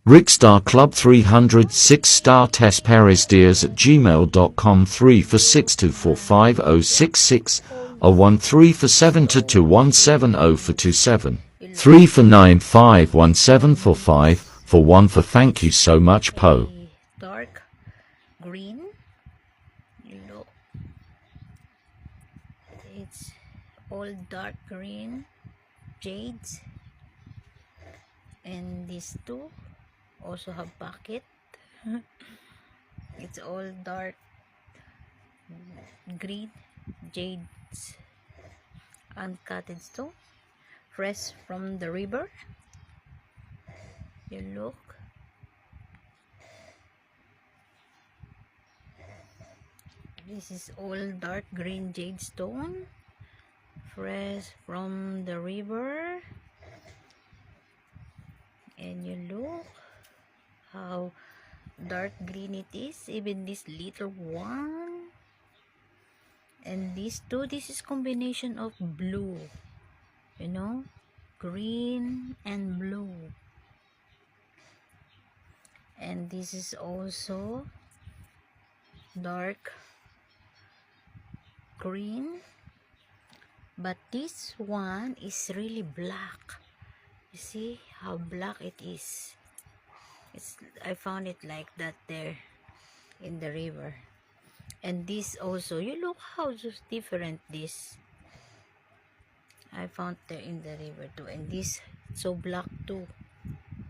Rickstar Club 306 star Tess Paris Dears at gmail.com 3 for 6245 066 for 722 for 27 3 for 951745 for 1 for thank you so much Po. Dark green. Look, it's all dark green jades, and these two also have pocket. It's all dark green jades, uncutted stone, fresh from the river. You look, this is all dark green jade stone, fresh from the river. And you look how dark green it is, even this little one. And these two, this is combination of blue, you know, green and blue. And this is also dark green, but this one is really black. You see how black it is. I found it like that there in the river. And this also, you look how just different this I found there in the river too. And this so black too.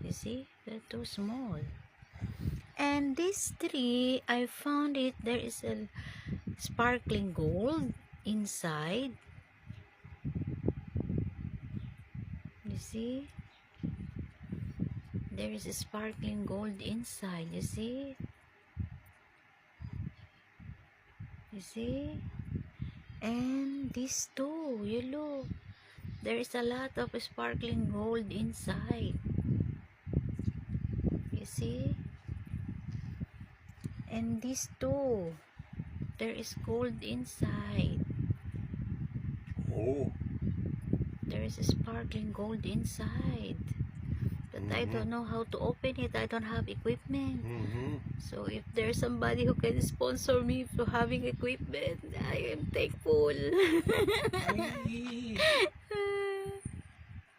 You see, they're too small. And this tree, I found it, there is a sparkling gold inside. You see, there is a sparkling gold inside. You see, and these two, you look, there is a lot of sparkling gold inside. You see, and these two, there is gold inside. Oh, there is a sparkling gold inside, but I don't know how to open it. I don't have equipment. So if there's somebody who can sponsor me for having equipment, I am thankful.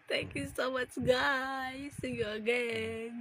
Thank you so much, guys. See you again.